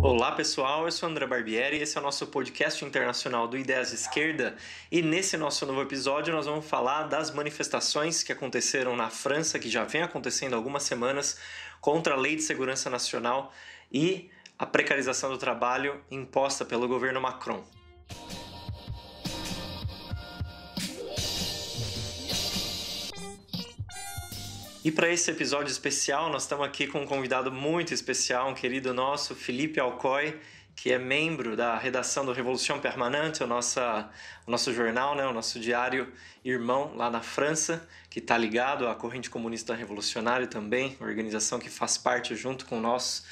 Olá pessoal, eu sou André Barbieri e esse é o nosso podcast internacional do Ideias de Esquerda, e nesse nosso novo episódio nós vamos falar das manifestações que aconteceram na França, que já vem acontecendo há algumas semanas, contra a Lei de Segurança Nacional e a precarização do trabalho imposta pelo governo Macron. E para esse episódio especial, nós estamos aqui com um convidado muito especial, um querido nosso, Felipe Alcoy, que é membro da redação do Revolution Permanente, o nosso jornal, né, o nosso diário irmão lá na França, que está ligado à Corrente Comunista Revolucionária também, organização que faz parte junto com nós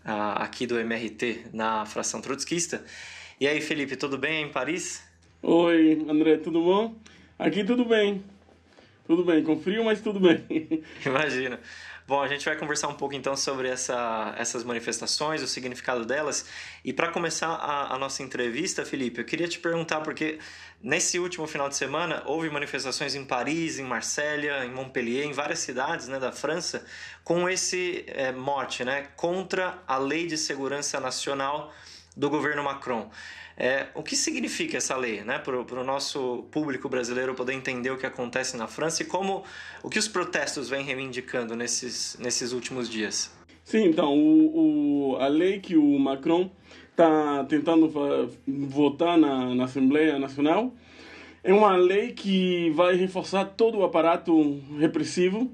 aqui do MRT na fração trotskista. E aí, Felipe, tudo bem em Paris? Oi, André, tudo bom? Aqui tudo bem. Tudo bem, com frio, mas tudo bem. Imagina. Bom, a gente vai conversar um pouco então sobre essas manifestações, o significado delas. E para começar a nossa entrevista, Felipe, eu queria te perguntar, porque nesse último final de semana houve manifestações em Paris, em Marselha, em Montpellier, em várias cidades, né, da França, com esse mote, né, contra a Lei de Segurança Nacional do governo Macron. O que significa essa lei, né, para o nosso público brasileiro poder entender o que acontece na França e o que os protestos vêm reivindicando nesses últimos dias? Sim, então, a lei que o Macron está tentando votar na Assembleia Nacional é uma lei que vai reforçar todo o aparato repressivo,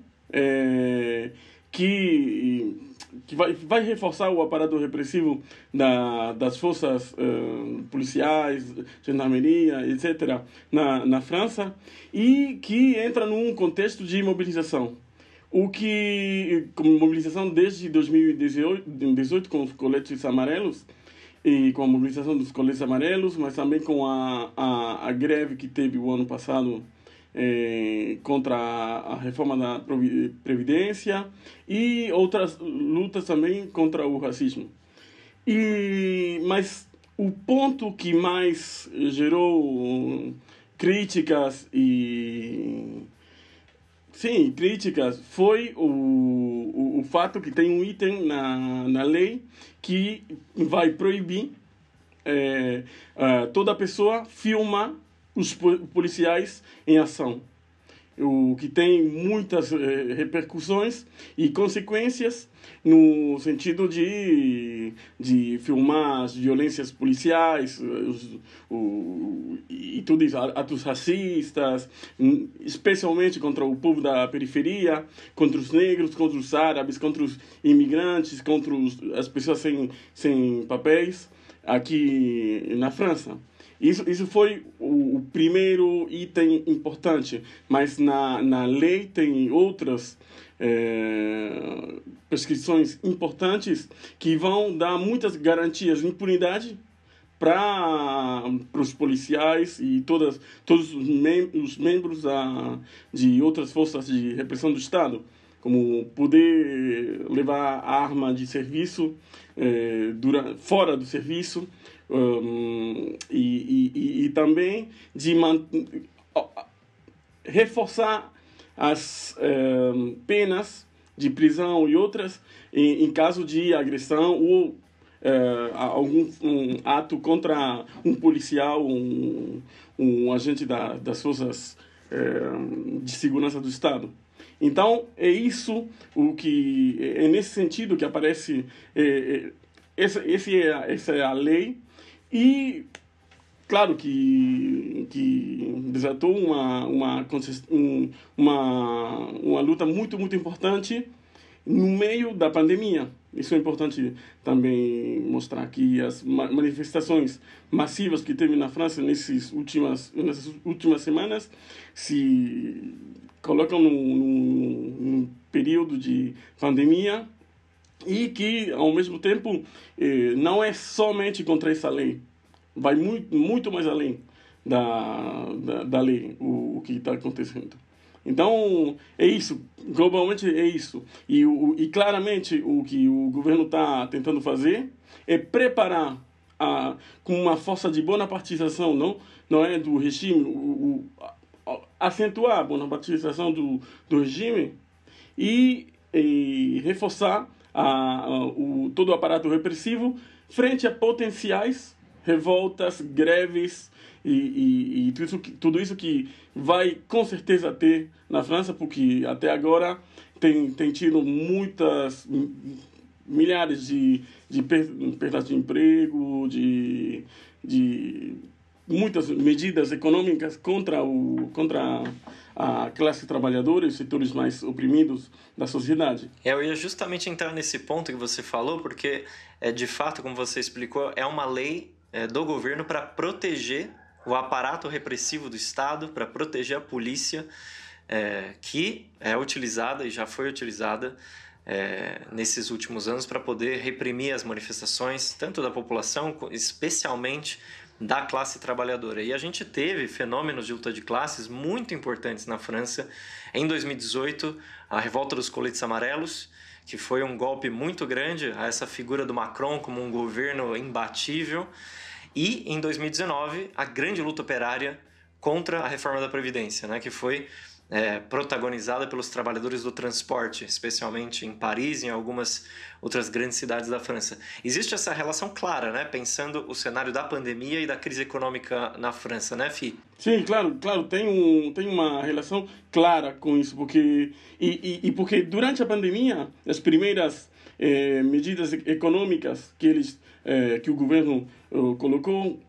que vai reforçar o aparato repressivo das forças policiais, gendarmeria, etc., na França, e que entra num contexto de mobilização. Como mobilização desde 2018 com os coletes amarelos, e com a mobilização dos coletes amarelos, mas também com a greve que teve o ano passado contra a reforma da Previdência e outras lutas também contra o racismo. Mas o ponto que mais gerou críticas foi o fato que tem um item na lei que vai proibir toda pessoa filmar os policiais em ação, o que tem muitas repercussões e consequências no sentido de filmar as violências policiais e tudo isso, atos racistas, especialmente contra o povo da periferia, contra os negros, contra os árabes, contra os imigrantes, contra as pessoas sem papéis aqui na França. Isso foi o primeiro item importante, mas na lei tem outras prescrições importantes que vão dar muitas garantias de impunidade para os policiais e todos os membros de outras forças de repressão do Estado, como poder levar a arma de serviço fora do serviço, e também de reforçar as penas de prisão e outras em caso de agressão ou algum ato contra um policial, um agente das forças de segurança do Estado. Então, é isso é nesse sentido que aparece, essa é a lei, e claro que desatou uma luta muito, muito importante no meio da pandemia. Isso é importante também mostrar que as manifestações massivas que teve na França nessas últimas semanas se colocam num período de pandemia e que, ao mesmo tempo, não é somente contra essa lei. Vai muito, muito mais além da lei o que está acontecendo. Então, é isso. Globalmente, é isso. E claramente, o que o governo está tentando fazer é preparar com uma força de bonapartização, não é do regime, acentuar a bonapartização do regime e reforçar todo o aparato repressivo frente a potenciais revoltas, greves e tudo isso que vai com certeza ter na França, porque até agora tem tido milhares de perdas de emprego, de muitas medidas econômicas contra a classe trabalhadora e os setores mais oprimidos da sociedade. Eu ia justamente entrar nesse ponto que você falou, porque, de fato, como você explicou, é uma lei do governo para proteger o aparato repressivo do Estado, para proteger a polícia, que é utilizada e já foi utilizada nesses últimos anos para poder reprimir as manifestações, tanto da população, especialmente da classe trabalhadora. E a gente teve fenômenos de luta de classes muito importantes na França. Em 2018, a Revolta dos Coletes Amarelos, que foi um golpe muito grande a essa figura do Macron como um governo imbatível. E, em 2019, a grande luta operária contra a reforma da Previdência, né, que foi protagonizada pelos trabalhadores do transporte, especialmente em Paris e em algumas outras grandes cidades da França. Existe essa relação clara, né, pensando o cenário da pandemia e da crise econômica na França, né, Fi? Sim, claro, tem uma relação clara com isso, porque porque durante a pandemia, as primeiras medidas econômicas que o governo colocou,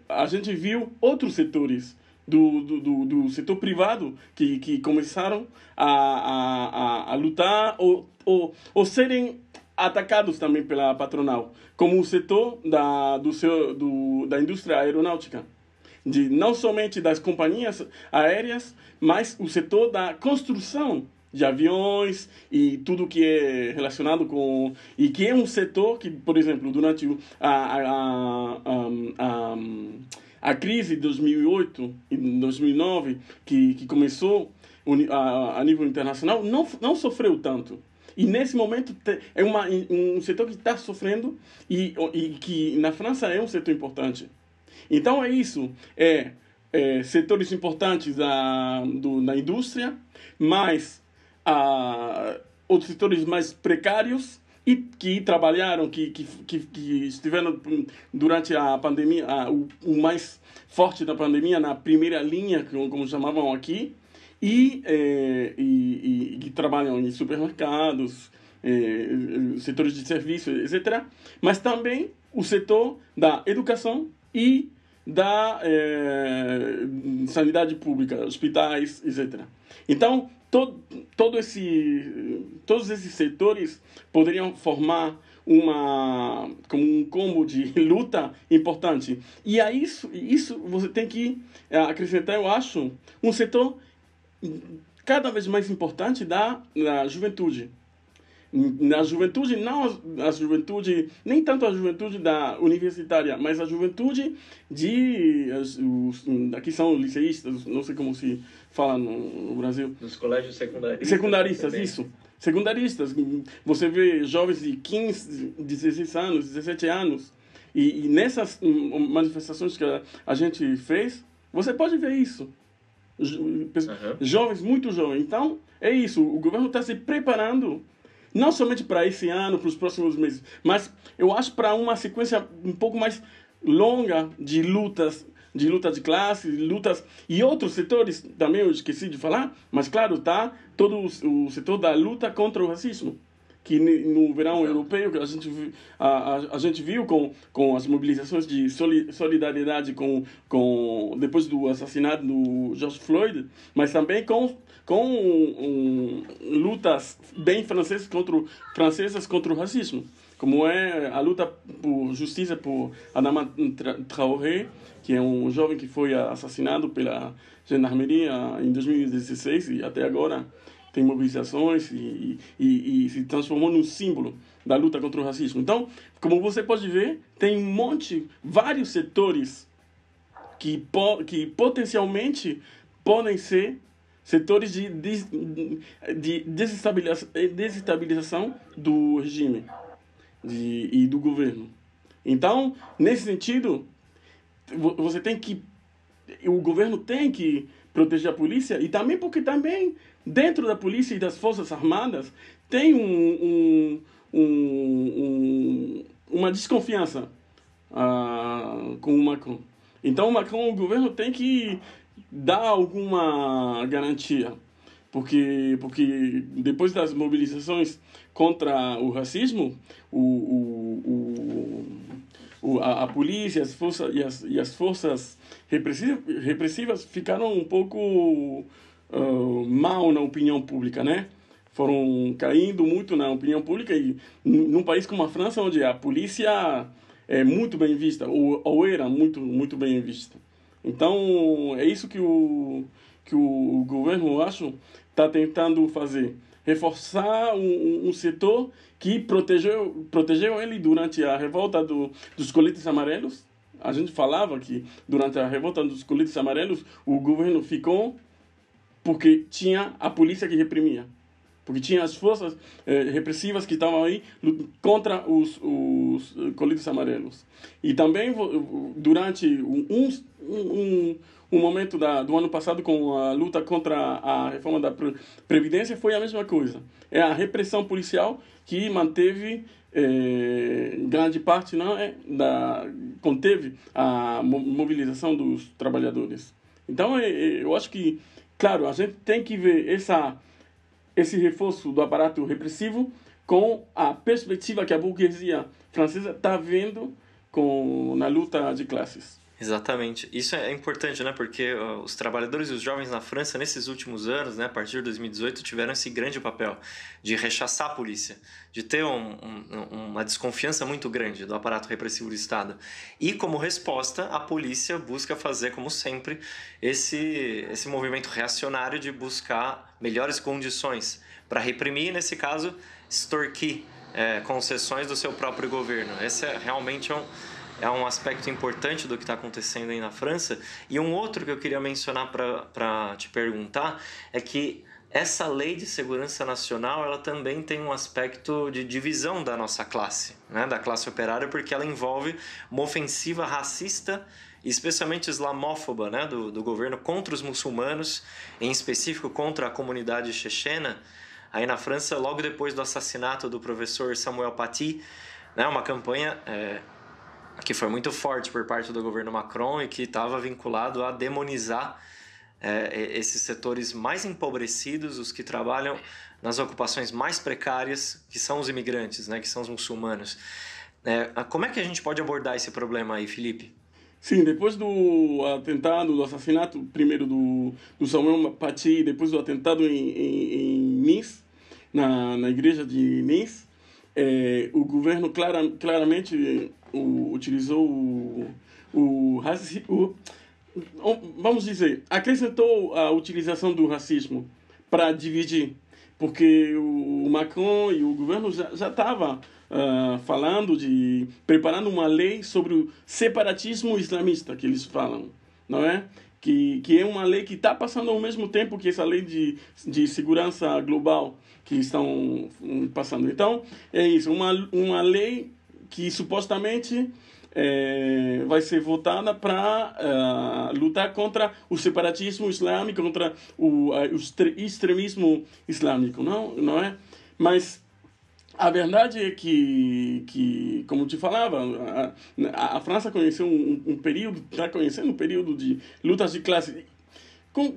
a gente viu outros setores do setor privado que começaram a lutar ou serem atacados também pela patronal, como o setor da indústria aeronáutica, não somente das companhias aéreas, mas o setor da construção de aviões e tudo que é relacionado com... E que é um setor que, por exemplo, durante a crise de 2008 e 2009, que começou a nível internacional, não sofreu tanto. E nesse momento é um setor que está sofrendo e que na França é um setor importante. Então é isso, setores importantes da indústria, mas outros setores mais precários e que trabalharam, que estiveram durante a pandemia, o mais forte da pandemia, na primeira linha, como chamavam aqui, e que trabalham em supermercados, setores de serviço, etc. Mas também o setor da educação e da sanidade pública, hospitais, etc. Então, todos esses setores poderiam formar como um combo de luta importante. E a isso você tem que acrescentar, eu acho, um setor cada vez mais importante da juventude. Na juventude, não a juventude, nem tanto a juventude da universitária, mas a juventude aqui são liceístas, não sei como se fala no Brasil. Nos colégios secundaristas. Secundaristas, também. Isso. Secundaristas. Você vê jovens de 15, 16 anos, 17 anos, e nessas manifestações que a gente fez, você pode ver isso. Jovens, muito jovens. Então, é isso. O governo está se preparando não somente para esse ano, para os próximos meses, mas eu acho para uma sequência um pouco mais longa de lutas de classe, lutas e outros setores, também eu esqueci de falar, mas claro, tá todo o setor da luta contra o racismo, que no verão europeu que a gente viu com as mobilizações de solidariedade depois do assassinato do George Floyd, mas também com lutas bem francesas contra o racismo, como é a luta por justiça por Adama Traoré, que é um jovem que foi assassinado pela gendarmeria em 2016 e até agora tem mobilizações e se transformou num símbolo da luta contra o racismo. Então, como você pode ver, tem vários setores que potencialmente podem ser setores de desestabilização do regime e do governo. Então, nesse sentido, o governo tem que proteger a polícia, e também porque também dentro da polícia e das Forças Armadas tem uma desconfiança com o Macron. Então, o governo tem que dar alguma garantia, porque depois das mobilizações contra o racismo, a polícia e as forças repressivas ficaram um pouco mal na opinião pública, né? Foram caindo muito na opinião pública, e num país como a França, onde a polícia é muito bem vista, ou era muito bem vista. Então, é isso que o governo, eu acho, está tentando fazer. Reforçar um setor que protegeu ele durante a revolta dos coletes amarelos. A gente falava que durante a revolta dos coletes amarelos o governo ficou porque tinha a polícia que reprimia. Porque tinha as forças repressivas que estavam aí contra os coletes amarelos. E também, durante um momento do ano passado, com a luta contra a reforma da Previdência, foi a mesma coisa. É a repressão policial que manteve grande parte, conteve a mobilização dos trabalhadores. Então, eu acho que, claro, a gente tem que ver esse reforço do aparato repressivo com a perspectiva que a burguesia francesa está vendo na luta de classes. Exatamente. Isso é importante, né? Porque os trabalhadores e os jovens na França, nesses últimos anos, né, a partir de 2018, tiveram esse grande papel de rechaçar a polícia, de ter uma desconfiança muito grande do aparato repressivo do Estado. E, como resposta, a polícia busca fazer, como sempre, esse movimento reacionário de buscar melhores condições para reprimir, nesse caso, extorquir concessões do seu próprio governo. Esse realmente é um aspecto importante do que está acontecendo aí na França. E um outro que eu queria mencionar para te perguntar é que essa lei de segurança nacional, ela também tem um aspecto de divisão da nossa classe, né, da classe operária, porque ela envolve uma ofensiva racista, especialmente islamófoba, né, do governo contra os muçulmanos, em específico contra a comunidade chechena, aí na França, logo depois do assassinato do professor Samuel Paty, né, uma campanha que foi muito forte por parte do governo Macron e que estava vinculado a demonizar esses setores mais empobrecidos, os que trabalham nas ocupações mais precárias, que são os imigrantes, né, que são os muçulmanos. Como é que a gente pode abordar esse problema aí, Felipe? Sim, depois do atentado, do assassinato, primeiro do Samuel Paty, depois do atentado em Nice, na igreja de Nice, o governo claramente utilizou vamos dizer, acrescentou a utilização do racismo para dividir, porque o Macron e o governo já estava falando preparando uma lei sobre o separatismo islamista, que eles falam, não é? Que é uma lei que está passando ao mesmo tempo que essa lei de segurança global que estão passando. Então, é isso, uma lei que supostamente vai ser votada para lutar contra o separatismo islâmico, contra o extremismo islâmico, não é? Mas a verdade é que como te falava, a França conheceu está conhecendo um período de lutas de classe,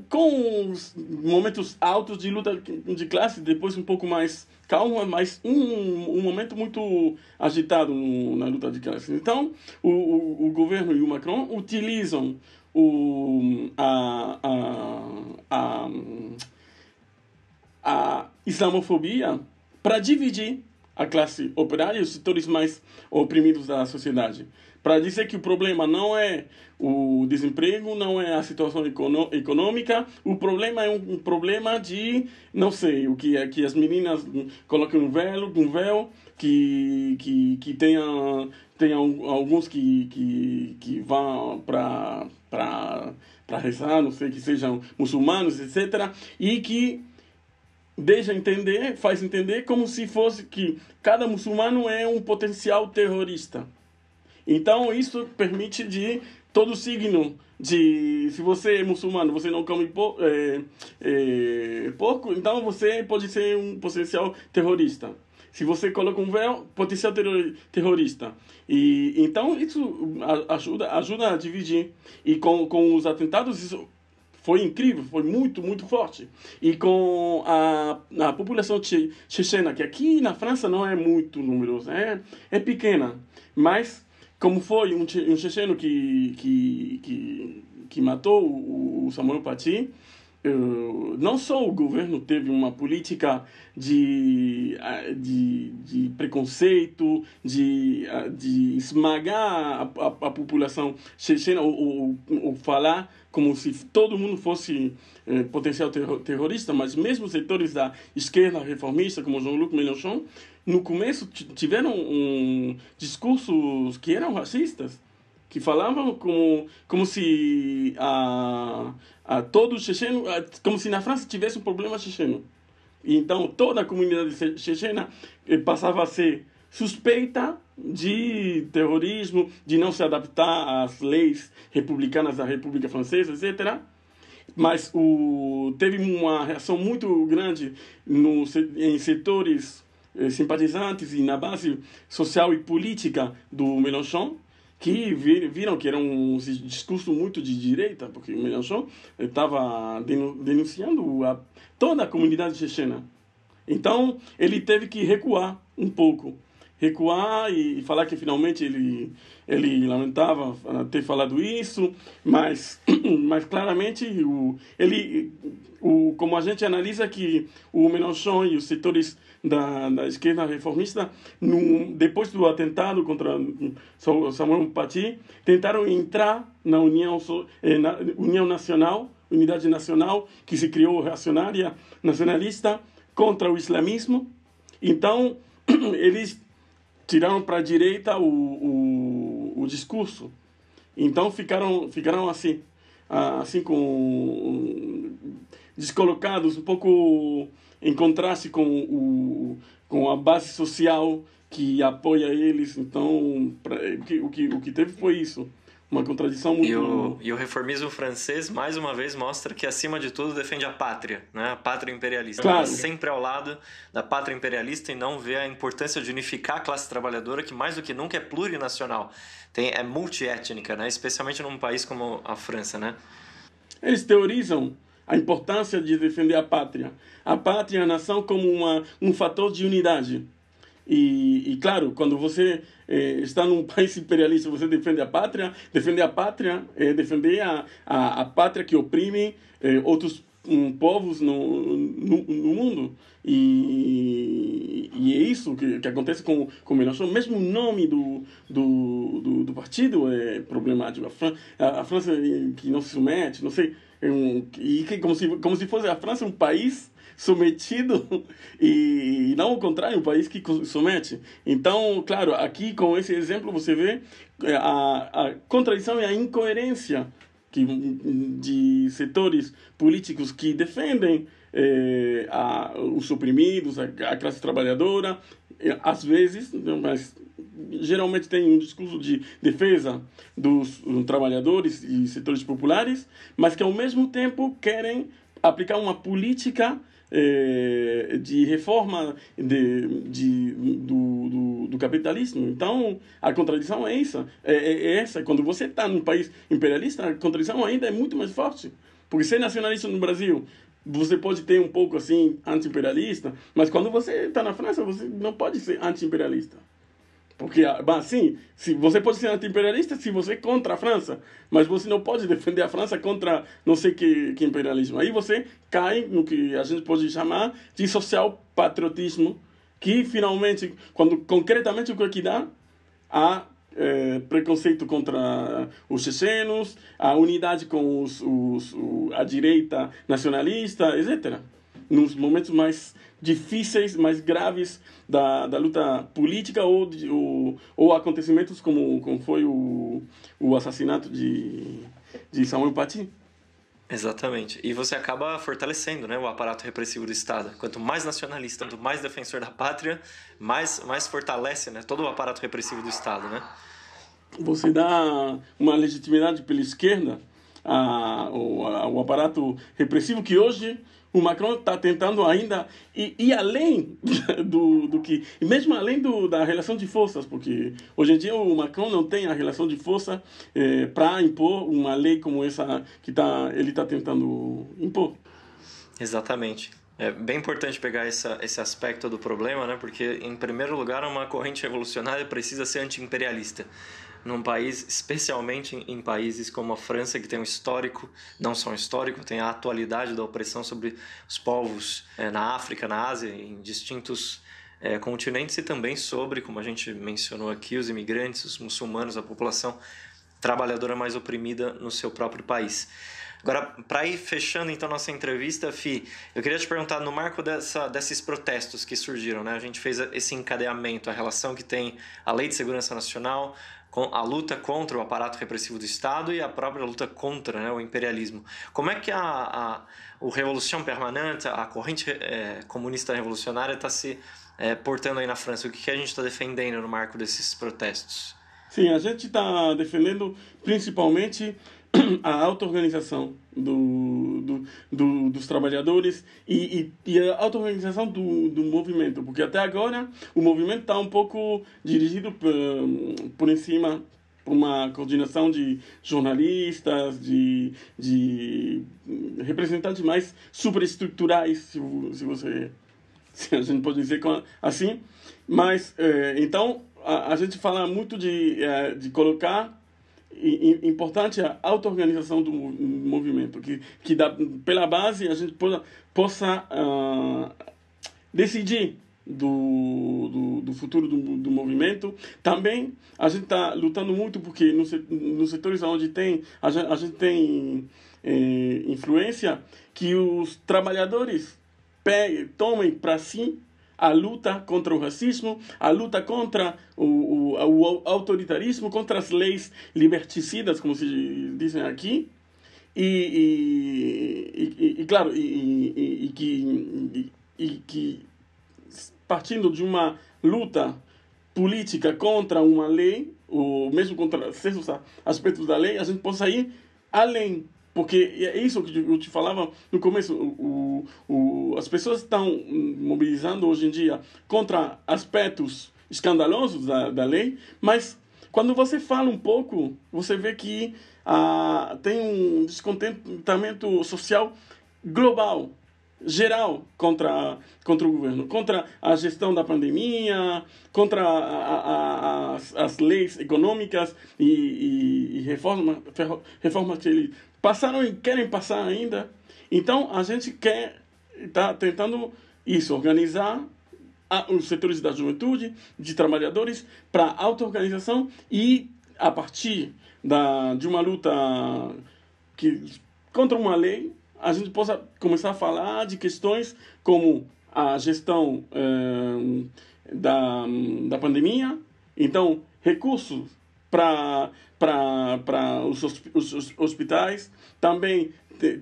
com os momentos altos de luta de classe, depois um pouco mais calma, mas um momento muito agitado na luta de classe. Então, o governo e o Macron utilizam a islamofobia para dividir a classe operária e os setores mais oprimidos da sociedade. Para dizer que o problema não é o desemprego, não é a situação econômica, o problema é um problema de, não sei, o que é que as meninas colocam um véu, que tenha alguns que vão para rezar, não sei, que sejam muçulmanos, etc., e que faz entender como se fosse que cada muçulmano é um potencial terrorista. Então, isso permite de todo signo de... Se você é muçulmano, você não come porco, então você pode ser um potencial terrorista. Se você coloca um véu, potencial terrorista. E então isso ajuda a dividir. E com os atentados, isso foi incrível, foi muito, muito forte. E com a população chechena, que aqui na França não é muito numerosa, é pequena. Mas, como foi um checheno que matou o Samuel Paty, não só o governo teve uma política de preconceito, de esmagar a população chechena, ou falar como se todo mundo fosse potencial terrorista, mas mesmo setores da esquerda reformista, como Jean-Luc Mélenchon, no começo tiveram discursos que eram racistas, que falavam como se todo checheno, como se na França tivesse um problema checheno. Então toda a comunidade chechena passava a ser suspeita de terrorismo, de não se adaptar às leis republicanas da República Francesa, etc. Mas teve uma reação muito grande em setores simpatizantes e na base social e política do Mélenchon, que viram que era um discurso muito de direita, porque o Mélenchon estava denunciando toda a comunidade chechena. Então, ele teve que recuar um pouco. Recuar e falar que finalmente ele lamentava ter falado isso, mas claramente como a gente analisa que o Mélenchon e os setores da esquerda reformista, depois do atentado contra Samuel Paty, tentaram entrar na União Nacional, Unidade Nacional, que se criou reacionária, nacionalista, contra o islamismo. Então, eles tiraram para a direita o discurso. Então, ficaram assim descolocados, um pouco em contraste com a base social que apoia eles. Então, o que teve foi isso. Uma contradição muito... E o reformismo francês, mais uma vez, mostra que, acima de tudo, defende a pátria, né? A pátria imperialista. Claro. Sempre ao lado da pátria imperialista e não vê a importância de unificar a classe trabalhadora, que, mais do que nunca, é plurinacional. É multiétnica, né? Especialmente num país como a França, né? Eles teorizam a importância de defender a pátria e a nação como um fator de unidade. E claro, quando você está num país imperialista, você defende a pátria é defender a pátria que oprime outros povos no mundo. E é isso que acontece com o Mélenchon. Mesmo o nome do partido é problemático. A França que não se submete, não sei, como se fosse a França um país submetido e não o contrário, um país que somete. Então, claro, aqui com esse exemplo você vê a contradição e a incoerência de setores políticos que defendem os oprimidos, a classe trabalhadora, às vezes, mas geralmente tem um discurso de defesa dos trabalhadores e setores populares, mas que ao mesmo tempo querem aplicar uma política de reforma do capitalismo. Então, a contradição é essa. Quando você está num país imperialista, a contradição ainda é muito mais forte. Porque ser nacionalista no Brasil, você pode ter um pouco assim anti-imperialista, mas quando você está na França, você não pode ser anti-imperialista. Porque, assim, se você pode ser anti-imperialista se você é contra a França, mas você não pode defender a França contra não sei que imperialismo. Aí você cai no que a gente pode chamar de social-patriotismo, que finalmente, quando concretamente o que dá, há preconceito contra os chechenos, a unidade com a direita nacionalista, etc. Nos momentos mais difíceis, mais graves da luta política ou acontecimentos como foi o assassinato de Samuel Paty. Exatamente. E você acaba fortalecendo, né, o aparato repressivo do Estado. Quanto mais nacionalista, quanto mais defensor da pátria, mais fortalece, né, todo o aparato repressivo do Estado, né? você dá uma legitimidade pela esquerda ao aparato repressivo que hoje o Macron está tentando ainda ir além do que... E mesmo além da relação de forças, porque hoje em dia o Macron não tem a relação de força para impor uma lei como essa que ele está tentando impor. Exatamente. É bem importante pegar esse aspecto do problema, né? Porque, em primeiro lugar, uma corrente revolucionária precisa ser anti-imperialista. Num país, especialmente em países como a França, que tem um histórico, não só um histórico, tem a atualidade da opressão sobre os povos na África, na Ásia, em distintos continentes, e também sobre, como a gente mencionou aqui, os imigrantes, os muçulmanos, a população trabalhadora mais oprimida no seu próprio país. Agora, para ir fechando então nossa entrevista, Fi, eu queria te perguntar, no marco desses protestos que surgiram, né? A gente fez esse encadeamento, a relação que tem a Lei de Segurança Nacional, com a luta contra o aparato repressivo do Estado e a própria luta contra, né, o imperialismo. Como é que o Revolution Permanente, a corrente comunista revolucionária, está se portando aí na França? O que a gente está defendendo no marco desses protestos? Sim, a gente está defendendo principalmente a auto-organização dos trabalhadores e a auto-organização do movimento, porque até agora o movimento está um pouco dirigido por em cima por uma coordenação de jornalistas, de representantes mais superestruturais, se a gente pode dizer assim. Mas, então, a gente fala muito de colocar importante a auto-organização do movimento, que pela base a gente possa decidir do futuro do movimento. Também a gente está lutando muito porque nos setores onde a gente tem influência, que os trabalhadores tomem para si a luta contra o racismo, a luta contra o autoritarismo, contra as leis liberticidas, como se dizem aqui, claro, que partindo de uma luta política contra uma lei, ou mesmo contra certos aspectos da lei, a gente possa ir além. Porque é isso que eu te falava no começo. As pessoas estão mobilizando hoje em dia contra aspectos escandalosos da lei, mas quando você fala um pouco, você vê que tem um descontentamento social global, geral, contra o governo, contra a gestão da pandemia, contra as leis econômicas e reformas que ele passaram e querem passar ainda. Então, a gente está tentando organizar os setores da juventude, de trabalhadores, para auto-organização e, a partir de uma luta contra uma lei, a gente possa começar a falar de questões como a gestão da pandemia. Então, recursos para os hospitais. Também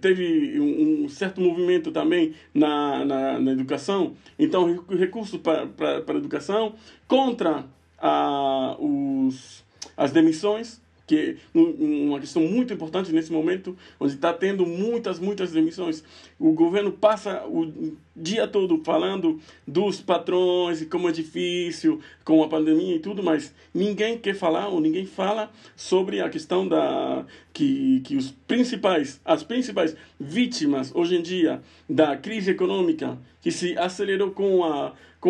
teve um certo movimento também na educação. Então, recursos para a educação, contra as demissões, que é uma questão muito importante nesse momento, onde está tendo muitas demissões. O governo passa o dia todo falando dos patrões e como é difícil com a pandemia e tudo, mas ninguém quer falar ou ninguém fala sobre a questão que as principais vítimas hoje em dia da crise econômica que se acelerou com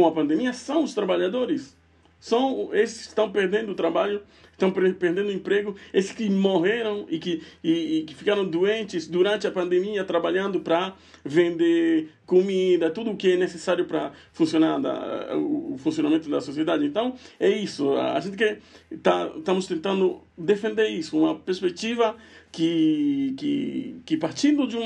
a pandemia são os trabalhadores. São esses que estão perdendo o trabalho, estão perdendo o emprego, esses que morreram e que ficaram doentes durante a pandemia, trabalhando para vender comida, tudo o que é necessário para funcionar o funcionamento da sociedade. Então, é isso. A gente estamos tentando defender isso, uma perspectiva que partindo de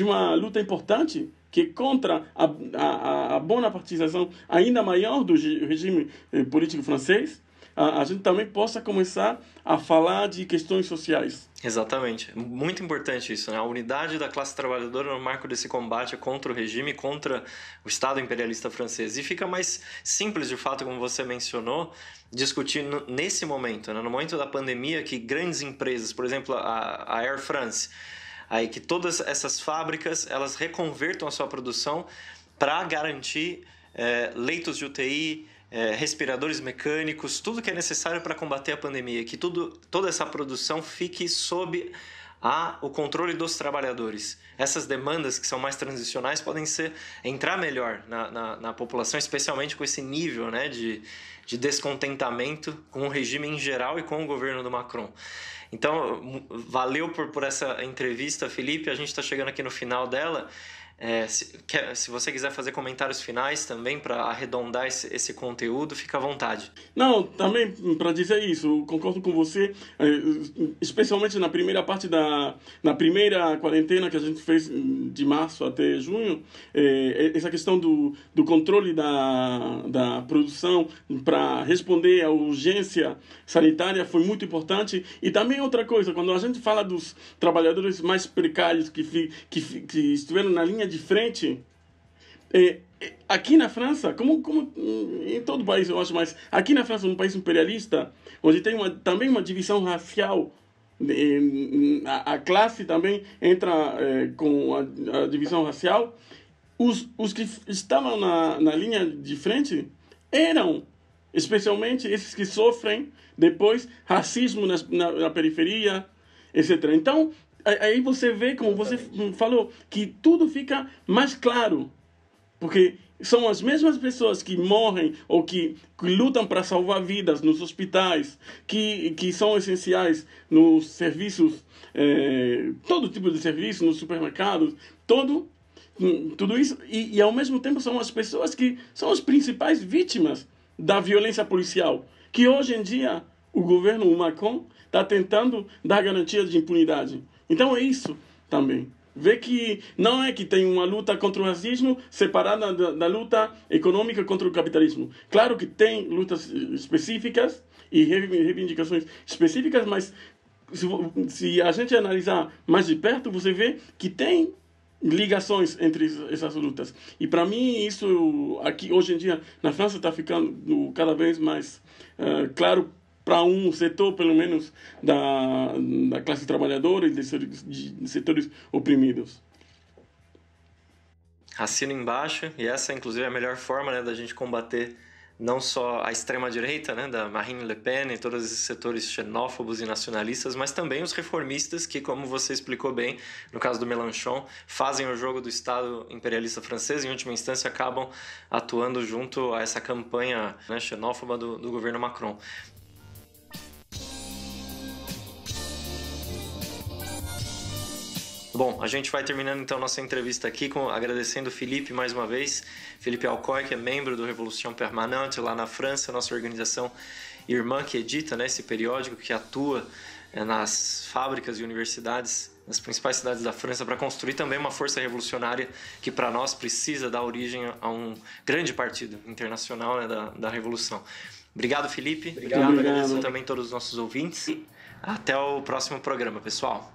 uma luta importante, que é contra a bonapartização ainda maior do regime político francês, a gente também possa começar a falar de questões sociais. Exatamente. Muito importante isso, né? A unidade da classe trabalhadora no marco desse combate contra o regime, contra o Estado imperialista francês. E fica mais simples, de fato, como você mencionou, discutir nesse momento, né? No momento da pandemia, que grandes empresas, por exemplo, a Air France, aí que todas essas fábricas, elas reconvertam a sua produção para garantir leitos de UTI, respiradores mecânicos, tudo que é necessário para combater a pandemia, que toda essa produção fique sob o controle dos trabalhadores. Essas demandas que são mais transicionais podem entrar melhor na população, especialmente com esse nível, né, de descontentamento com o regime em geral e com o governo do Macron. Então, valeu por essa entrevista, Felipe. A gente está chegando aqui no final dela. Se você quiser fazer comentários finais também para arredondar esse conteúdo, fica à vontade. Não, também para dizer isso, eu concordo com você, especialmente na primeira parte na primeira quarentena que a gente fez de março até junho, essa questão do controle da produção para responder à urgência sanitária foi muito importante. E também outra coisa, quando a gente fala dos trabalhadores mais precários que estiveram na linha de frente, aqui na França, como em todo o país eu acho, mas aqui na França, um país imperialista, onde tem também uma divisão racial, a classe também entra com a divisão racial, os que estavam na linha de frente eram especialmente esses que sofrem depois racismo na periferia, etc. Então, aí você vê, como você falou, que tudo fica mais claro. Porque são as mesmas pessoas que morrem ou que lutam para salvar vidas nos hospitais, que são essenciais nos serviços, todo tipo de serviço, nos supermercados, tudo isso. E ao mesmo tempo são as pessoas que são as principais vítimas da violência policial. Que hoje em dia o governo Macron está tentando dar garantia de impunidade. Então é isso também. Vê que não é que tem uma luta contra o racismo separada da luta econômica contra o capitalismo. Claro que tem lutas específicas e reivindicações específicas, mas se a gente analisar mais de perto, você vê que tem ligações entre essas lutas. E para mim isso aqui hoje em dia na França está ficando cada vez mais claro para um setor, pelo menos, da classe trabalhadora e de setores oprimidos. Assino embaixo, e essa, inclusive, é a melhor forma, né, da gente combater não só a extrema-direita, né, da Marine Le Pen e todos esses setores xenófobos e nacionalistas, mas também os reformistas que, como você explicou bem, no caso do Mélenchon, fazem o jogo do Estado imperialista francês e, em última instância, acabam atuando junto a essa campanha, né, xenófoba do governo Macron. Bom, a gente vai terminando então nossa entrevista aqui agradecendo o Felipe mais uma vez. Felipe Alcoy, que é membro do Revolution Permanente lá na França, nossa organização irmã que edita, né, esse periódico, que atua nas fábricas e universidades, nas principais cidades da França, para construir também uma força revolucionária que para nós precisa dar origem a um grande partido internacional, né, da Revolução. Obrigado, Felipe. Obrigado. Agradeço também a todos os nossos ouvintes. E até o próximo programa, pessoal.